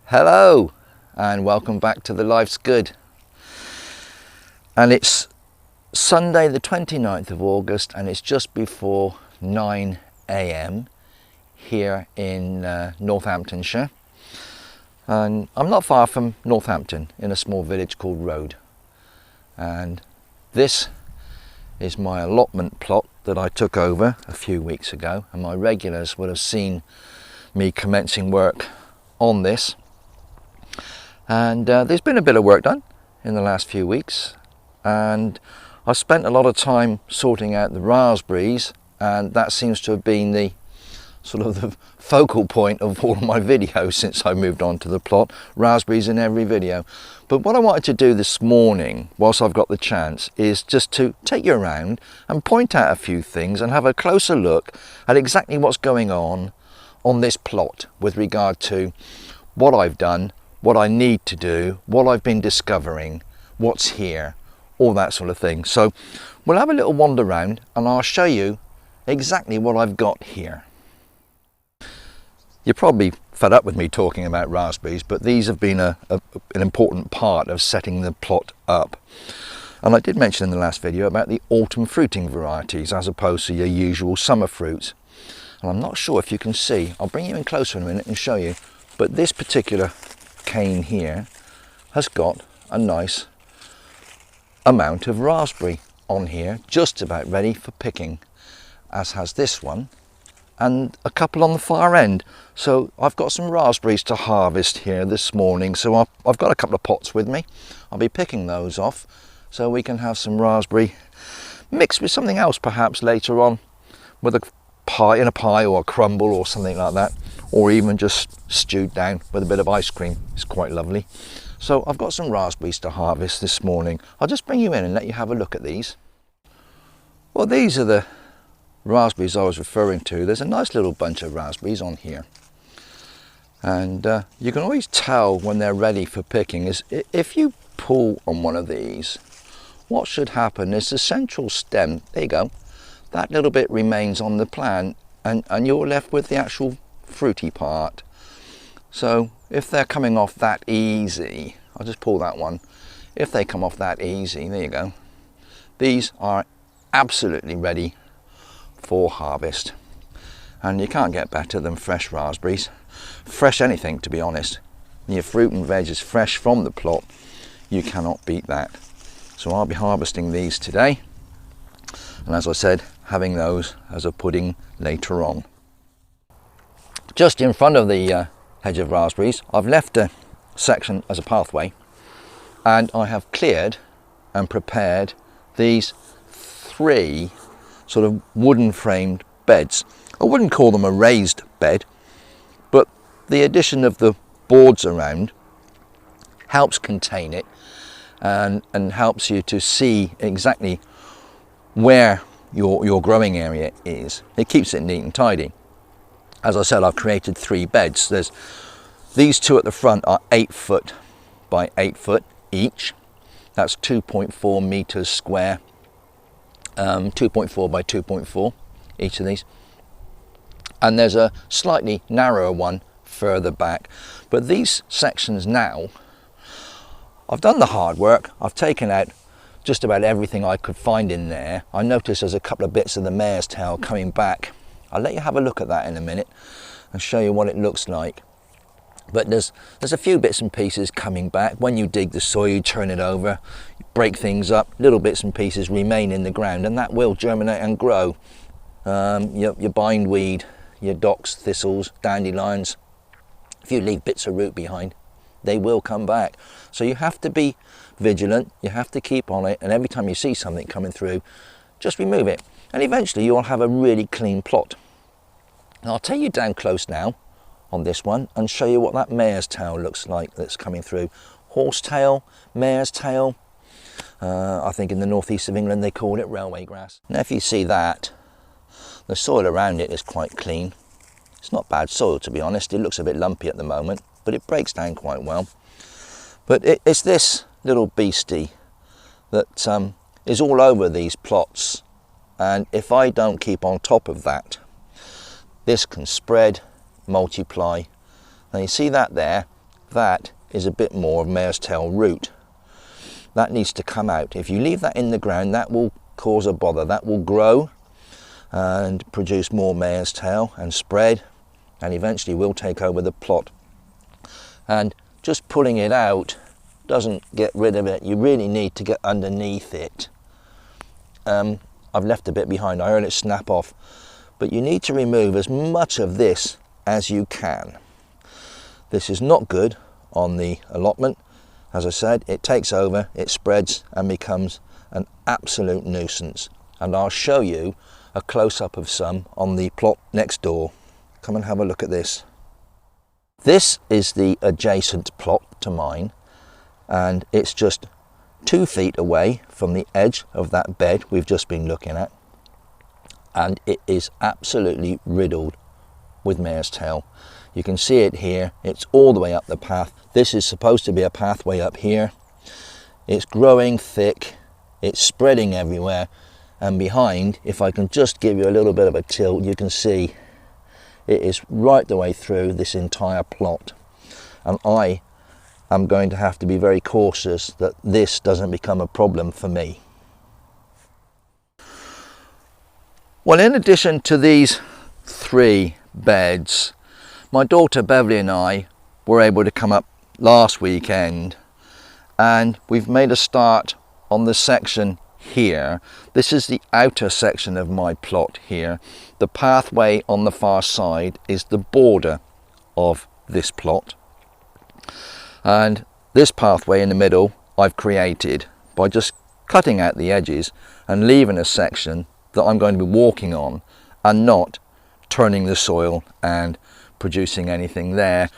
Hello and welcome back to the Life's Good. And it's Sunday the 29th of August and it's just before 9 a.m. here in Northamptonshire. And I'm not far from Northampton in a small village called Road. And this is my allotment plot that I took over a few weeks ago, and my regulars would have seen me commencing work on this. And there's been a bit of work done in the last few weeks, and I spent a lot of time sorting out the raspberries, and that seems to have been the sort of the focal point of all of my videos since I moved on to the plot. Raspberries in every video. But what I wanted to do this morning, whilst I've got the chance, is just to take you around and point out a few things and have a closer look at exactly what's going on this plot with regard to what I've done, what I need to do, what I've been discovering, what's here, all that sort of thing. So we'll have a little wander around and I'll show you exactly what I've got here. You're probably fed up with me talking about raspberries, but these have been an important part of setting the plot up. And I did mention in the last video about the autumn fruiting varieties as opposed to your usual summer fruits. And I'm not sure if you can see, I'll bring you in closer in a minute and show you, but this particular cane here has got a nice amount of raspberry on here, just about ready for picking, as has this one and a couple on the far end. So I've got some raspberries to harvest here this morning, so I've got a couple of pots with me. I'll be picking those off so we can have some raspberry mixed with something else perhaps later on, with a pie or a crumble or something like that, or even just stewed down with a bit of ice cream. It's quite lovely. So I've got some raspberries to harvest this morning. I'll just bring you in and let you have a look at these. Well, these are the raspberries I was referring to. There's a nice little bunch of raspberries on here, and you can always tell when they're ready for picking is if you pull on one of these, what should happen is the central stem, there you go, that little bit remains on the plant, and you're left with the actual fruity part. So if they're coming off that easy, I'll just pull that one, if they come off that easy, there you go, these are absolutely ready for harvest. And you can't get better than fresh raspberries, fresh anything, to be honest. Your fruit and veg is fresh from the plot, you cannot beat that. So I'll be harvesting these today, and as I said, having those as a pudding later on. Just in front of the hedge of raspberries, I've left a section as a pathway, and I have cleared and prepared these three sort of wooden framed beds. I wouldn't call them a raised bed, but the addition of the boards around helps contain it and helps you to see exactly where your growing area is. It keeps it neat and tidy. As I said, I've created three beds. There's these two at the front are 8 foot by 8 foot each. That's 2.4 meters square. 2.4 by 2.4 each of these, and there's a slightly narrower one further back. But these sections now, I've done the hard work. I've taken out just about everything I could find in there. I noticed there's a couple of bits of the mare's tail coming back. I'll let you have a look at that in a minute and show you what it looks like. But there's a few bits and pieces coming back. When you dig the soil, you turn it over, you break things up, little bits and pieces remain in the ground, and that will germinate and grow. Your bindweed, your docks, thistles, dandelions, if you leave bits of root behind, they will come back. So you have to be vigilant, you have to keep on it, and every time you see something coming through, just remove it. And eventually you'll have a really clean plot. And I'll take you down close now on this one and show you what that mare's tail looks like that's coming through. Horse tail, mare's tail, I think in the northeast of England they call it railway grass. Now if you see that, the soil around it is quite clean. It's not bad soil, to be honest. It looks a bit lumpy at the moment, but it breaks down quite well. But it's this little beastie that is all over these plots, and if I don't keep on top of that, this can spread, multiply. Now you see that there, that is a bit more of mare's tail root. That needs to come out. If you leave that in the ground, that will cause a bother. That will grow and produce more mare's tail and spread, and eventually will take over the plot. And just pulling it out doesn't get rid of it. You really need to get underneath it. I've left a bit behind. I heard it snap off, but you need to remove as much of this as you can. This is not good on the allotment. As I said, it takes over, it spreads and becomes an absolute nuisance. And I'll show you a close-up of some on the plot next door. Come and have a look at this. This is the adjacent plot to mine, and it's just 2 feet away from the edge of that bed we've just been looking at, and it is absolutely riddled with mare's tail. You can see it here. It's all the way up the path. This is supposed to be a pathway up here. It's growing thick, it's spreading everywhere, and behind, if I can just give you a little bit of a tilt, you can see it is right the way through this entire plot. And I am going to have to be very cautious that this doesn't become a problem for me. Well, in addition to these 3 beds, my daughter Beverly and I were able to come up last weekend, and we've made a start on the section here. This is the outer section of my plot here. The pathway on the far side is the border of this plot, and this pathway in the middle I've created by just cutting out the edges and leaving a section that I'm going to be walking on and not turning the soil and producing anything there.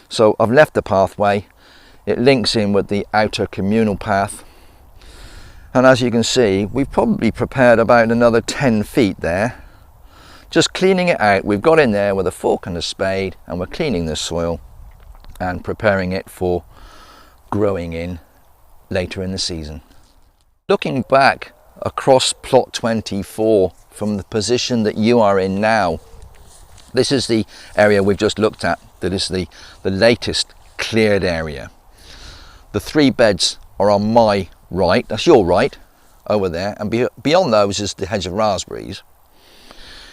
So I've left the pathway. It links in with the outer communal path, and as you can see, we've probably prepared about another 10 feet there. Just cleaning it out. We've got in there with a fork and a spade, and we're cleaning the soil and preparing it for growing in later in the season. Looking back across plot 24 from the position that you are in now, this is the area we've just looked at. That is the latest cleared area. The 3 beds are on my right, that's your right, over there, and beyond those is the hedge of raspberries.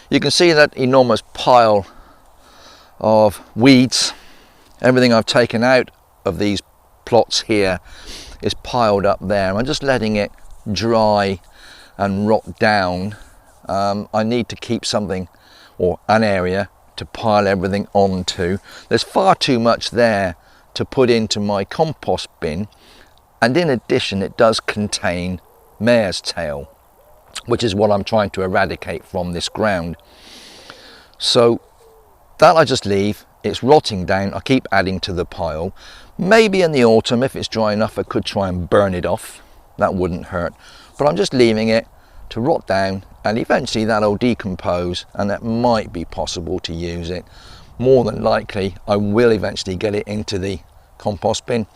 You can see that enormous pile of weeds. Everything I've taken out of these plots here is piled up there. I'm just letting it dry and rot down. I need to keep something or an area to pile everything onto. There's far too much there to put into my compost bin, and in addition it does contain mare's tail, which is what I'm trying to eradicate from this ground. So that I just leave. It's rotting down. I keep adding to the pile. Maybe in the autumn, if it's dry enough, I could try and burn it off. That wouldn't hurt, but I'm just leaving it to rot down, and eventually that'll decompose, and that might be possible to use it. More than likely I will eventually get it into the compost bin,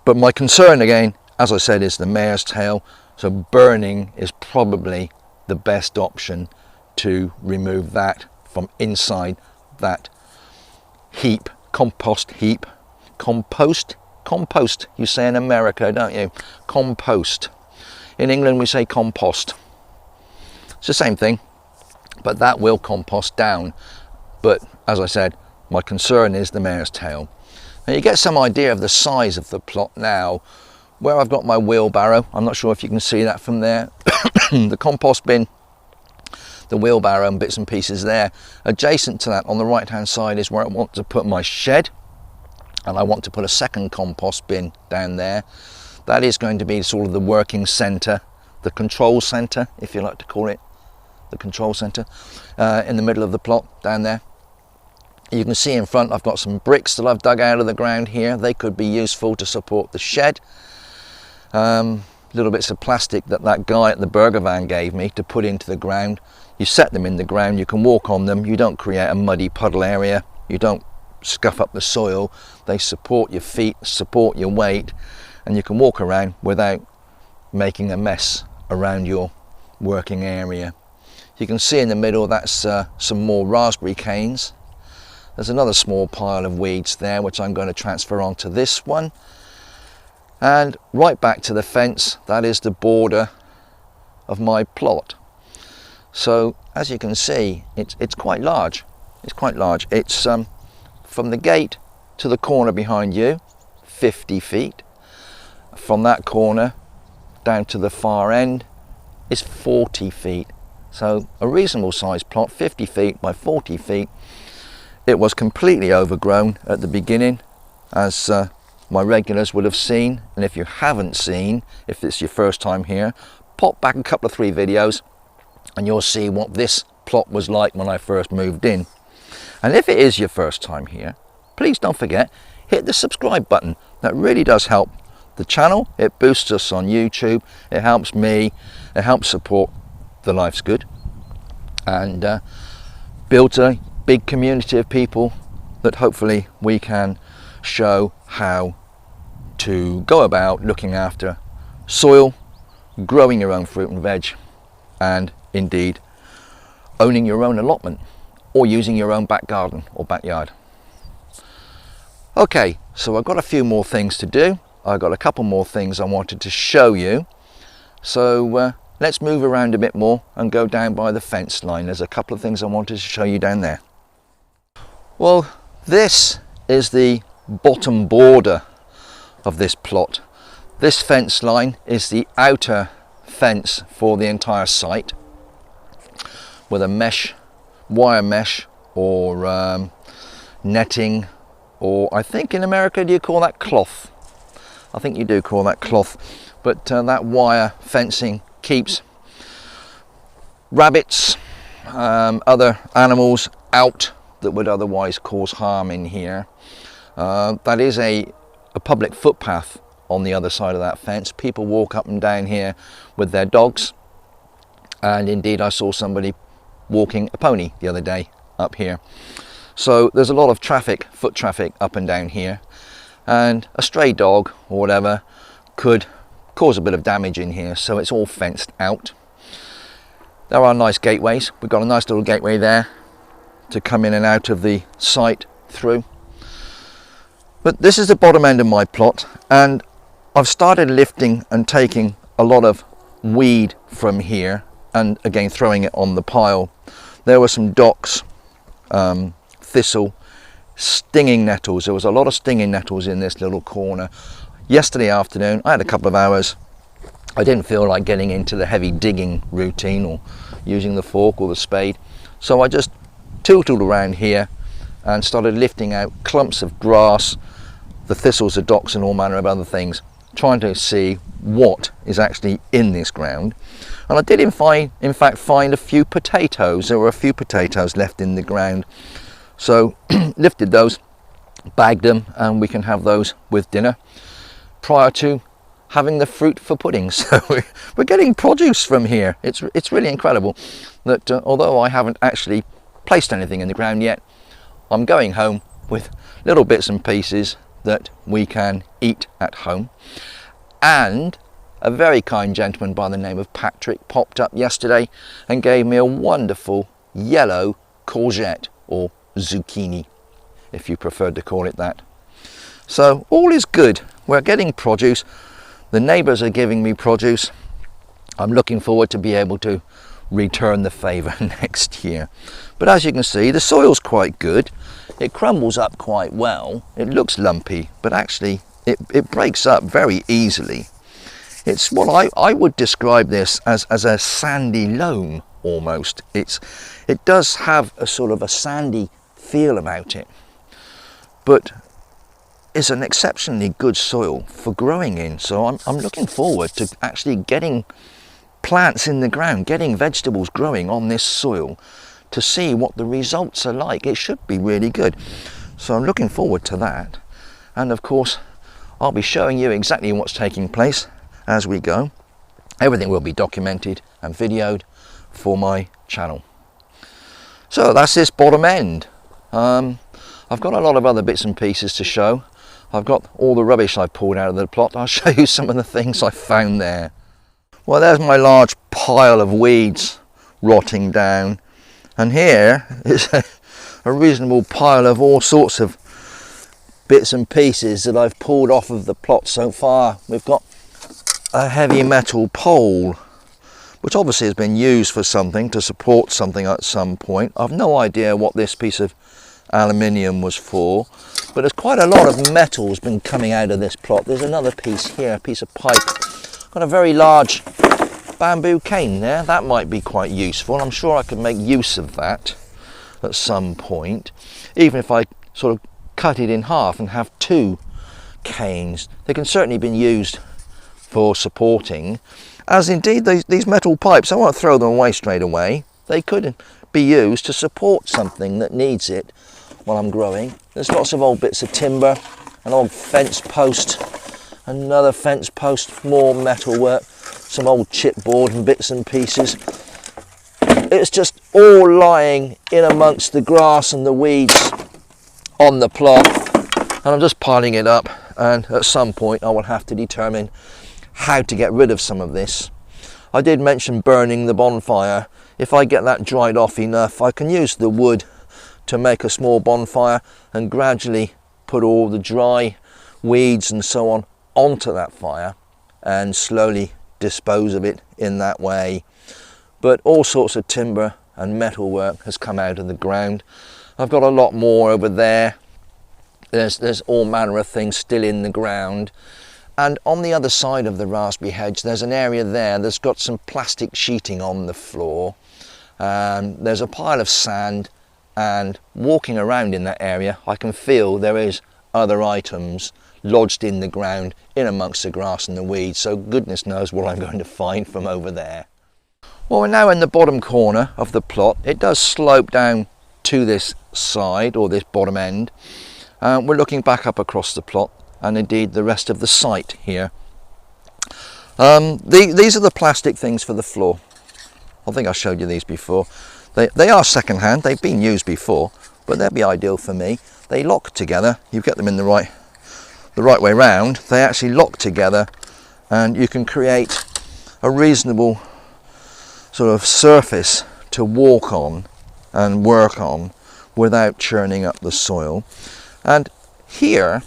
but my concern again, as I said, is the mare's tail. So burning is probably the best option to remove that from inside that heap, compost heap. Compost you say in America, don't you? Compost. In England we say compost. It's the same thing, but that will compost down. But as I said, my concern is the mare's tail. Now you get some idea of the size of the plot now. Where I've got my wheelbarrow, I'm not sure if you can see that from there, the compost bin, the wheelbarrow and bits and pieces there. Adjacent to that on the right hand side is where I want to put my shed, and I want to put a second compost bin down there. That is going to be sort of the working centre, the control centre, if you like to call it, the control centre, in the middle of the plot down there. You can see in front I've got some bricks that I've dug out of the ground here. They could be useful to support the shed. Little bits of plastic that guy at the burger van gave me to put into the ground. You set them in the ground, you can walk on them, you don't create a muddy puddle area, you don't scuff up the soil. They support your feet, support your weight, and you can walk around without making a mess around your working area. You can see in the middle that's some more raspberry canes. There's another small pile of weeds there which I'm going to transfer onto this one, and right back to the fence. That is the border of my plot. So as you can see, it's quite large. It's quite large. It's from the gate to the corner behind you, 50 feet. From that corner down to the far end is 40 feet. So a reasonable sized plot, 50 feet by 40 feet. It was completely overgrown at the beginning, as my regulars would have seen. And if you haven't seen, if it's your first time here, pop back a couple of 3 videos and you'll see what this plot was like when I first moved in. And if it is your first time here, please don't forget, hit the subscribe button. That really does help the channel. It boosts us on YouTube. It helps me. It helps support the Life's Good, and builds a big community of people that hopefully we can show how to go about looking after soil, growing your own fruit and veg, and indeed owning your own allotment or using your own back garden or backyard. Okay, so I've got a few more things to do. I've got a couple more things I wanted to show you. So let's move around a bit more and go down by the fence line. There's a couple of things I wanted to show you down there. Well, this is the bottom border of this plot. This fence line is the outer fence for the entire site, with a mesh, wire mesh, or netting, or I think in America, do you call that cloth? I think you do call that cloth, but that wire fencing keeps rabbits, other animals out that would otherwise cause harm in here. That is a public footpath on the other side of that fence. People walk up and down here with their dogs, and indeed I saw somebody walking a pony the other day up here. So there's a lot of traffic, foot traffic up and down here, and a stray dog or whatever could cause a bit of damage in here, so it's all fenced out. There are nice gateways. We've got a nice little gateway there to come in and out of the site through. But this is the bottom end of my plot, and I've started lifting and taking a lot of weed from here and again throwing it on the pile. There were some docks, thistle, stinging nettles. There was a lot of stinging nettles in this little corner. Yesterday afternoon I had a couple of hours. I didn't feel like getting into the heavy digging routine or using the fork or the spade, so I just tootled around here and started lifting out clumps of grass, the thistles, the docks, and all manner of other things, trying to see what is actually in this ground. And I did in fact find a few potatoes. There were a few potatoes left in the ground, so lifted those, bagged them, and we can have those with dinner prior to having the fruit for pudding. So we're getting produce from here. It's really incredible that although I haven't actually placed anything in the ground yet, I'm going home with little bits and pieces that we can eat at home. And a very kind gentleman by the name of Patrick popped up yesterday and gave me a wonderful yellow courgette, or zucchini if you preferred to call it that. So all is good. We're getting produce. The neighbours are giving me produce. I'm looking forward to be able to return the favour next year. But as you can see, the soil's quite good. It crumbles up quite well. It looks lumpy, but actually it breaks up very easily. It's what I would describe this as a sandy loam almost. It does have a sort of a sandy feel about it, but it's an exceptionally good soil for growing in. So I'm looking forward to actually getting plants in the ground, getting vegetables growing on this soil, to see what the results are like. It should be really good. So I'm looking forward to that. And of course, I'll be showing you exactly what's taking place as we go. Everything will be documented and videoed for my channel. So that's this bottom end. I've got a lot of other bits and pieces to show. I've got all the rubbish I pulled out of the plot. I'll show you some of the things I found there. Well, there's my large pile of weeds rotting down, and here is a reasonable pile of all sorts of bits and pieces that I've pulled off of the plot so far. We've got a heavy metal pole, which obviously has been used for something, to support something at some point. I've no idea what this piece of aluminium was for, but there's quite a lot of metal has been coming out of this plot. There's another piece here, a piece of pipe. Got a very large bamboo cane there. That might be quite useful. I'm sure I could make use of that at some point, even if I sort of cut it in half and have two canes. They can certainly be used for supporting, as indeed these metal pipes. I won't throw them away straight away. They could be used to support something that needs it while I'm growing. There's lots of old bits of timber, an old fence post, another fence post, more metal work, some old chipboard and bits and pieces. It's just all lying in amongst the grass and the weeds on the plot, and I'm just piling it up, and at some point I will have to determine how to get rid of some of this. I did mention burning the bonfire. If I get that dried off enough, I can use the wood to make a small bonfire and gradually put all the dry weeds and so on onto that fire and slowly dispose of it in that way. But all sorts of timber and metal work has come out of the ground. I've got a lot more over there. There's all manner of things still in the ground. And on the other side of the raspberry hedge, there's an area there that's got some plastic sheeting on the floor. There's a pile of sand, and walking around in that area, I can feel there is other items lodged in the ground, in amongst the grass and the weeds. So goodness knows what I'm going to find from over there. Well, we're now in the bottom corner of the plot. It does slope down to this side, or this bottom end. We're looking back up across the plot, and indeed the rest of the site here. These are the plastic things for the floor. I think I showed you these before. They are second hand, they've been used before, but they'd be ideal for me. They lock together, you get them in the right way round, they actually lock together, and you can create a reasonable sort of surface to walk on and work on without churning up the soil. And here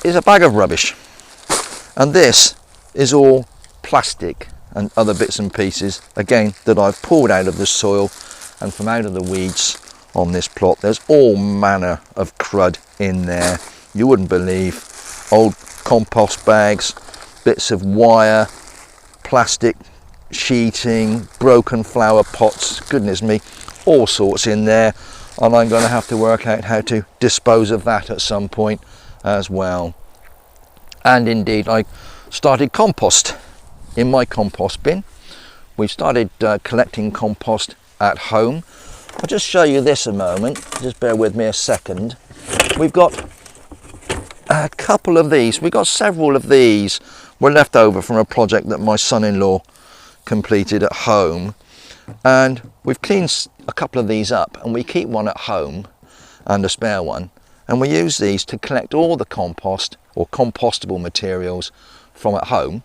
is a bag of rubbish, and this is all plastic and other bits and pieces, again, that I've pulled out of the soil and from out of the weeds on this plot. There's all manner of crud in there. You wouldn't believe. Old compost bags, bits of wire, plastic sheeting, broken flower pots, goodness me, all sorts in there. And I'm going to have to work out how to dispose of that at some point as well. And indeed, I started compost in my compost bin. We started collecting compost at home. I'll just show you this a moment, just bear with me a second. We've got a couple of these, we've got several of these were left over from a project that my son-in-law completed at home, and we've cleaned a couple of these up, and we keep one at home and a spare one, and we use these to collect all the compost or compostable materials from at home.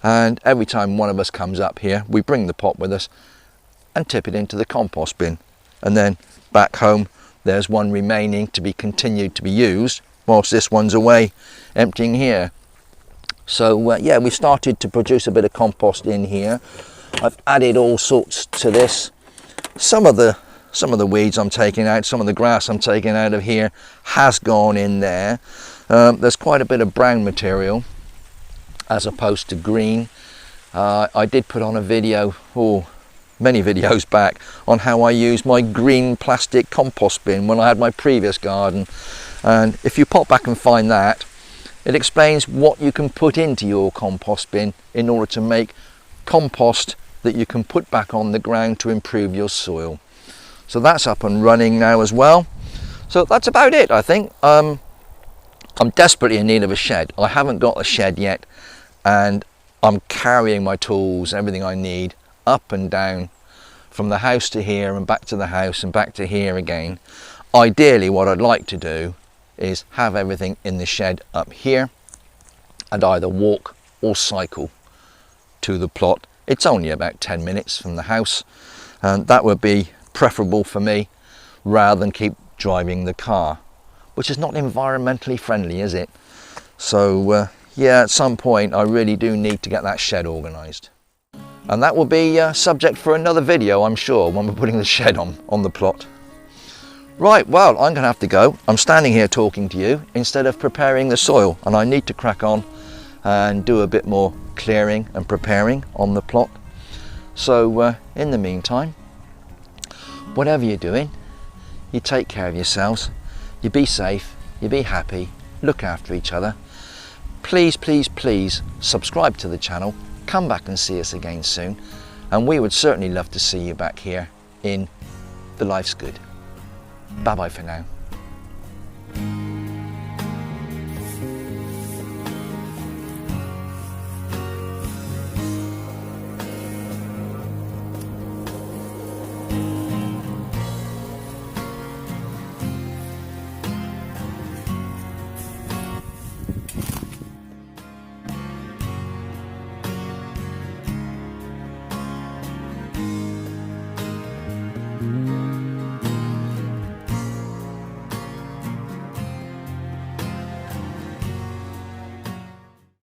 And every time one of us comes up here, we bring the pot with us and tip it into the compost bin, and then back home there's one remaining to be continued to be used whilst this one's away emptying here. So yeah, we started to produce a bit of compost in here. I've added all sorts to this. Some of the weeds I'm taking out, some of the grass I'm taking out of here has gone in there. There's quite a bit of brown material as opposed to green. I did put on a video, many videos back, on how I used my green plastic compost bin when I had my previous garden. And if you pop back and find that, it explains what you can put into your compost bin in order to make compost that you can put back on the ground to improve your soil. So that's up and running now as well. So that's about it, I think. I'm desperately in need of a shed. I haven't got a shed yet, and I'm carrying my tools, everything I need, up and down from the house to here and back to the house and back to here again. Ideally, what I'd like to do is have everything in the shed up here and either walk or cycle to the plot. It's only about 10 minutes from the house, and that would be preferable for me. rather than keep driving the car, which is not environmentally friendly, is it? So yeah, at some point I really do need to get that shed organised. And that will be subject for another video, I'm sure, when we're putting the shed on the plot. Right, well, I'm going to have to go. I'm standing here talking to you instead of preparing the soil, and I need to crack on and do a bit more clearing and preparing on the plot. So in the meantime, whatever you're doing, you take care of yourselves, you be safe, you be happy, look after each other. Please, please, please subscribe to the channel, come back and see us again soon, and we would certainly love to see you back here in The Life's Good. Bye bye for now.